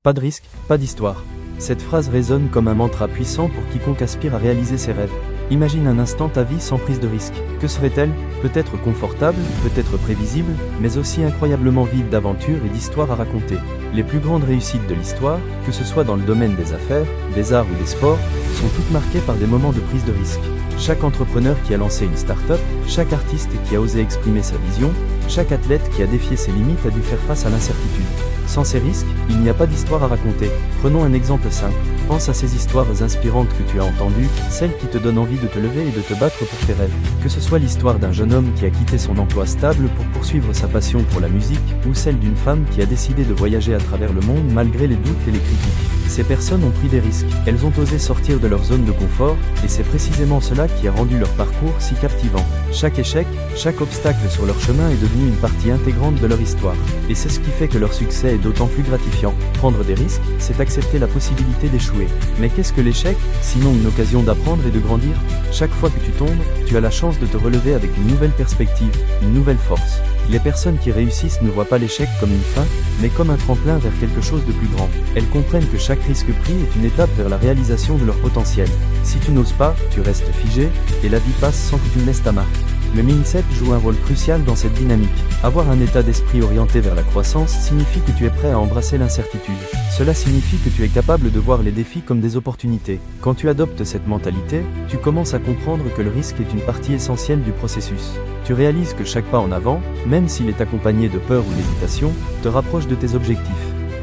Pas de risque, pas d'histoire. Cette phrase résonne comme un mantra puissant pour quiconque aspire à réaliser ses rêves. Imagine un instant ta vie sans prise de risque. Que serait-elle? Peut-être confortable, peut-être prévisible, mais aussi incroyablement vide d'aventures et d'histoires à raconter. Les plus grandes réussites de l'histoire, que ce soit dans le domaine des affaires, des arts ou des sports, sont toutes marquées par des moments de prise de risque. Chaque entrepreneur qui a lancé une start-up, chaque artiste qui a osé exprimer sa vision, chaque athlète qui a défié ses limites a dû faire face à l'incertitude. Sans ces risques, il n'y a pas d'histoire à raconter. Prenons un exemple simple. Pense à ces histoires inspirantes que tu as entendues, celles qui te donnent envie de te lever et de te battre pour tes rêves. Que ce soit l'histoire d'un jeune homme qui a quitté son emploi stable pour poursuivre sa passion pour la musique, ou celle d'une femme qui a décidé de voyager à travers le monde malgré les doutes et les critiques. Ces personnes ont pris des risques, elles ont osé sortir de leur zone de confort, et c'est précisément cela qui a rendu leur parcours si captivant. Chaque échec, chaque obstacle sur leur chemin est devenu une partie intégrante de leur histoire. Et c'est ce qui fait que leur succès est d'autant plus gratifiant. Prendre des risques, c'est accepter la possibilité d'échouer. Mais qu'est-ce que l'échec, sinon une occasion d'apprendre et de grandir? Chaque fois que tu tombes, tu as la chance de te relever avec une nouvelle perspective, une nouvelle force. Les personnes qui réussissent ne voient pas l'échec comme une fin, mais comme un tremplin vers quelque chose de plus grand. Elles comprennent que chaque risque pris est une étape vers la réalisation de leur potentiel. Si tu n'oses pas, tu restes figé, et la vie passe sans que tu ne laisses ta marque. Le mindset joue un rôle crucial dans cette dynamique. Avoir un état d'esprit orienté vers la croissance signifie que tu es prêt à embrasser l'incertitude. Cela signifie que tu es capable de voir les défis comme des opportunités. Quand tu adoptes cette mentalité, tu commences à comprendre que le risque est une partie essentielle du processus. Tu réalises que chaque pas en avant, même s'il est accompagné de peur ou d'hésitation, te rapproche de tes objectifs.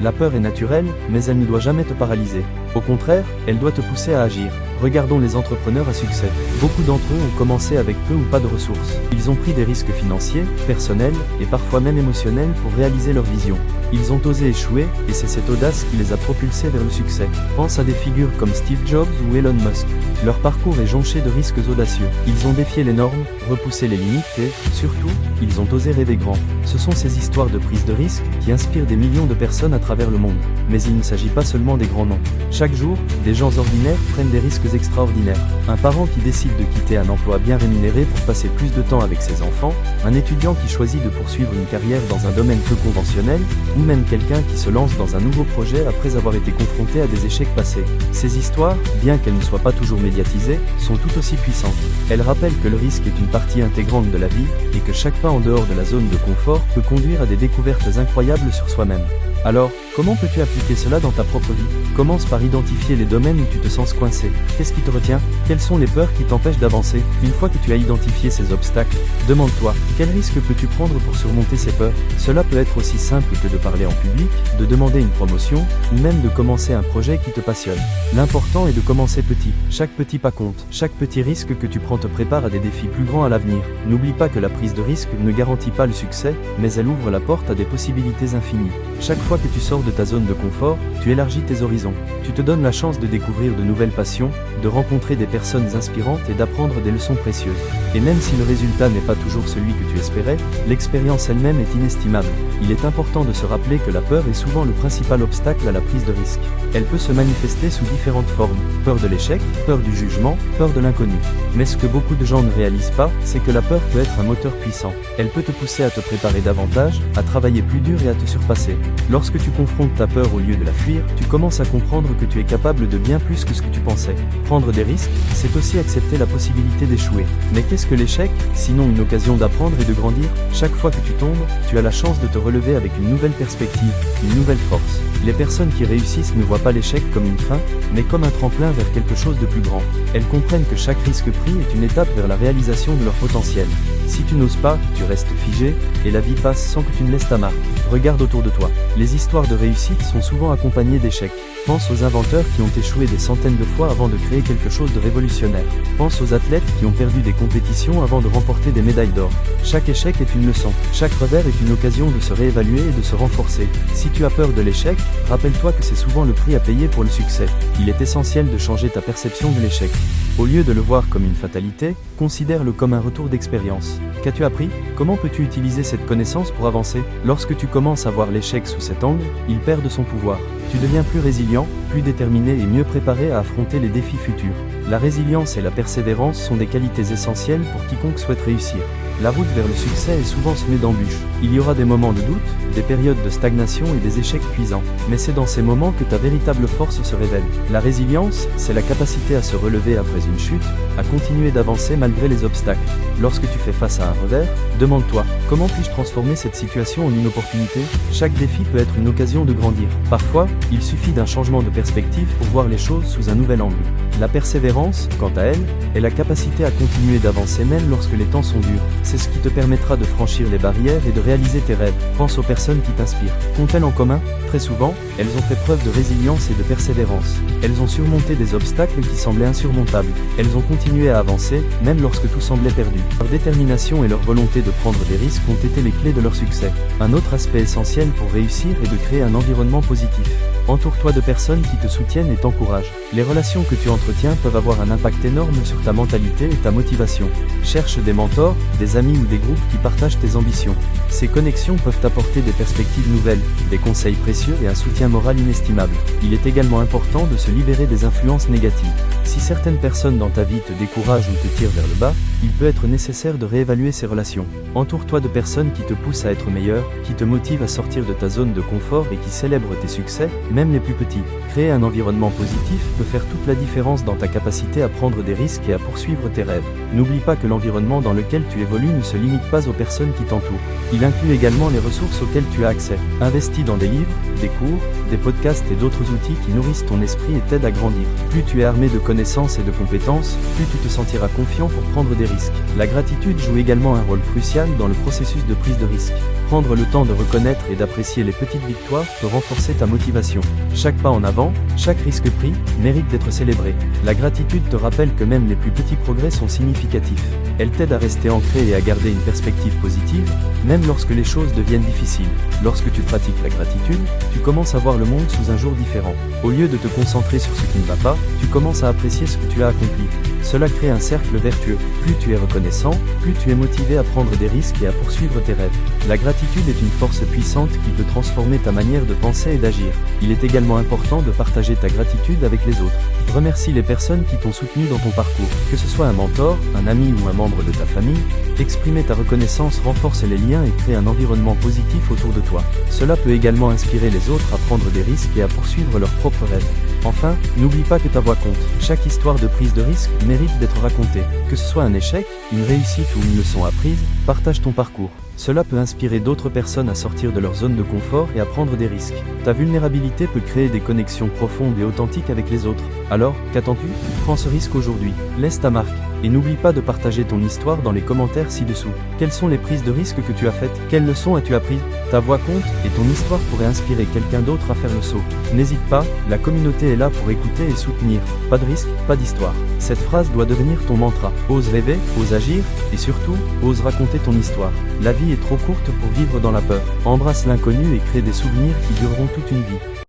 La peur est naturelle, mais elle ne doit jamais te paralyser. Au contraire, elle doit te pousser à agir. Regardons les entrepreneurs à succès. Beaucoup d'entre eux ont commencé avec peu ou pas de ressources. Ils ont pris des risques financiers, personnels, et parfois même émotionnels pour réaliser leur vision. Ils ont osé échouer, et c'est cette audace qui les a propulsés vers le succès. Pense à des figures comme Steve Jobs ou Elon Musk. Leur parcours est jonché de risques audacieux. Ils ont défié les normes, repoussé les limites et, surtout, ils ont osé rêver grand. Ce sont ces histoires de prise de risque qui inspirent des millions de personnes à travers le monde. Mais il ne s'agit pas seulement des grands noms. Chaque jour, des gens ordinaires prennent des risques extraordinaires. Un parent qui décide de quitter un emploi bien rémunéré pour passer plus de temps avec ses enfants, un étudiant qui choisit de poursuivre une carrière dans un domaine peu conventionnel, ou même quelqu'un qui se lance dans un nouveau projet après avoir été confronté à des échecs passés. Ces histoires, bien qu'elles ne soient pas toujours médiatisées, sont tout aussi puissantes. Elles rappellent que le risque est une partie intégrante de la vie, et que chaque pas en dehors de la zone de confort peut conduire à des découvertes incroyables sur soi-même. Alors, comment peux-tu appliquer cela dans ta propre vie? Commence par identifier les domaines où tu te sens coincé. Qu'est-ce qui te retient? Quelles sont les peurs qui t'empêchent d'avancer? Une fois que tu as identifié ces obstacles, demande-toi, quel risque peux-tu prendre pour surmonter ces peurs? Cela peut être aussi simple que de parler en public, de demander une promotion, ou même de commencer un projet qui te passionne. L'important est de commencer petit. Chaque petit pas compte. Chaque petit risque que tu prends te prépare à des défis plus grands à l'avenir. N'oublie pas que la prise de risque ne garantit pas le succès, mais elle ouvre la porte à des possibilités infinies. Chaque fois que tu sors de ta zone de confort, tu élargis tes horizons. Tu te donnes la chance de découvrir de nouvelles passions, de rencontrer des personnes inspirantes et d'apprendre des leçons précieuses. Et même si le résultat n'est pas toujours celui que tu espérais, l'expérience elle-même est inestimable. Il est important de se rappeler que la peur est souvent le principal obstacle à la prise de risque. Elle peut se manifester sous différentes formes. Peur de l'échec, peur du jugement, peur de l'inconnu. Mais ce que beaucoup de gens ne réalisent pas, c'est que la peur peut être un moteur puissant. Elle peut te pousser à te préparer davantage, à travailler plus dur et à te surpasser. Lorsque tu confrontes ta peur au lieu de la fuir, tu commences à comprendre que tu es capable de bien plus que ce que tu pensais. Prendre des risques, c'est aussi accepter la possibilité d'échouer. Mais qu'est-ce que l'échec, sinon une occasion d'apprendre et de grandir? Chaque fois que tu tombes, tu as la chance de te relever avec une nouvelle perspective, une nouvelle force. Les personnes qui réussissent ne voient pas l'échec comme une fin, mais comme un tremplin vers quelque chose de plus grand. Elles comprennent que chaque risque pris est une étape vers la réalisation de leur potentiel. Si tu n'oses pas, tu restes figé, et la vie passe sans que tu ne laisses ta marque. Regarde autour de toi. Les histoires de réussite sont souvent accompagnées d'échecs. Pense aux inventeurs qui ont échoué des centaines de fois avant de créer quelque chose de révolutionnaire. Pense aux athlètes qui ont perdu des compétitions avant de remporter des médailles d'or. Chaque échec est une leçon. Chaque revers est une occasion de se réévaluer et de se renforcer. Si tu as peur de l'échec, rappelle-toi que c'est souvent le prix à payer pour le succès. Il est essentiel de changer ta perception de l'échec. Au lieu de le voir comme une fatalité, considère-le comme un retour d'expérience. Qu'as-tu appris? Comment peux-tu utiliser cette connaissance pour avancer? Lorsque tu commences à voir l'échec sous cet angle, il perd de son pouvoir. Tu deviens plus résilient, plus déterminé et mieux préparé à affronter les défis futurs. La résilience et la persévérance sont des qualités essentielles pour quiconque souhaite réussir. La route vers le succès est souvent semée d'embûches. Il y aura des moments de doute, des périodes de stagnation et des échecs cuisants. Mais c'est dans ces moments que ta véritable force se révèle. La résilience, c'est la capacité à se relever après une chute, à continuer d'avancer malgré les obstacles. Lorsque tu fais face à un revers, demande-toi, comment puis-je transformer cette situation en une opportunité? Chaque défi peut être une occasion de grandir. Parfois, il suffit d'un changement de perspective pour voir les choses sous un nouvel angle. La persévérance, quant à elle, est la capacité à continuer d'avancer même lorsque les temps sont durs. C'est ce qui te permettra de franchir les barrières et de réaliser tes rêves. Pense aux personnes qui t'inspirent. Qu'ont-elles en commun? Très souvent, elles ont fait preuve de résilience et de persévérance. Elles ont surmonté des obstacles qui semblaient insurmontables. Elles ont continué à avancer, même lorsque tout semblait perdu. Leur détermination et leur volonté de prendre des risques ont été les clés de leur succès. Un autre aspect essentiel pour réussir est de créer un environnement positif. Entoure-toi de personnes qui te soutiennent et t'encouragent. Les relations que tu entretiens peuvent avoir un impact énorme sur ta mentalité et ta motivation. Cherche des mentors, des amis ou des groupes qui partagent tes ambitions. Ces connexions peuvent t'apporter des perspectives nouvelles, des conseils précieux et un soutien moral inestimable. Il est également important de se libérer des influences négatives. Si certaines personnes dans ta vie te découragent ou te tirent vers le bas, il peut être nécessaire de réévaluer ces relations. Entoure-toi de personnes qui te poussent à être meilleur, qui te motivent à sortir de ta zone de confort et qui célèbrent tes succès, même les plus petits. Créer un environnement positif peut faire toute la différence dans ta capacité à prendre des risques et à poursuivre tes rêves. N'oublie pas que l'environnement dans lequel tu évolues ne se limite pas aux personnes qui t'entourent. Il inclut également les ressources auxquelles tu as accès. Investis dans des livres, des cours, des podcasts et d'autres outils qui nourrissent ton esprit et t'aident à grandir. Plus tu es armé de connaissances et de compétences, plus tu te sentiras confiant pour prendre des risques. La gratitude joue également un rôle crucial dans le processus de prise de risque. Prendre le temps de reconnaître et d'apprécier les petites victoires peut renforcer ta motivation. Chaque pas en avant, chaque risque pris, mérite d'être célébré. La gratitude te rappelle que même les plus petits progrès sont significatifs. Elle t'aide à rester ancré et à garder une perspective positive, même lorsque les choses deviennent difficiles. Lorsque tu pratiques la gratitude, tu commences à voir le monde sous un jour différent. Au lieu de te concentrer sur ce qui ne va pas, tu commences à apprécier ce que tu as accompli. Cela crée un cercle vertueux. Plus tu es reconnaissant, plus tu es motivé à prendre des risques et à poursuivre tes rêves. La gratitude est une force puissante qui peut transformer ta manière de penser et d'agir. Il est également important de partager ta gratitude avec les autres. Remercie les personnes qui t'ont soutenu dans ton parcours. Que ce soit un mentor, un ami ou un membre de ta famille, exprimer ta reconnaissance renforce les liens et crée un environnement positif autour de toi. Cela peut également inspirer les autres à prendre des risques et à poursuivre leurs propres rêves. Enfin, n'oublie pas que ta voix compte. Chaque histoire de prise de risque mérite d'être racontée. Que ce soit un échec, une réussite ou une leçon apprise, partage ton parcours. Cela peut inspirer d'autres personnes à sortir de leur zone de confort et à prendre des risques. Ta vulnérabilité peut créer des connexions profondes et authentiques avec les autres. Alors, qu'attends-tu? Prends ce risque aujourd'hui. Laisse ta marque. Et n'oublie pas de partager ton histoire dans les commentaires ci-dessous. Quelles sont les prises de risque que tu as faites? Quelles leçons as-tu apprises? Ta voix compte et ton histoire pourrait inspirer quelqu'un d'autre à faire le saut. N'hésite pas, la communauté est là pour écouter et soutenir. Pas de risque, pas d'histoire. Cette phrase doit devenir ton mantra. Ose rêver, ose agir, et surtout, ose raconter ton histoire. La vie est trop courte pour vivre dans la peur. Embrasse l'inconnu et crée des souvenirs qui dureront toute une vie.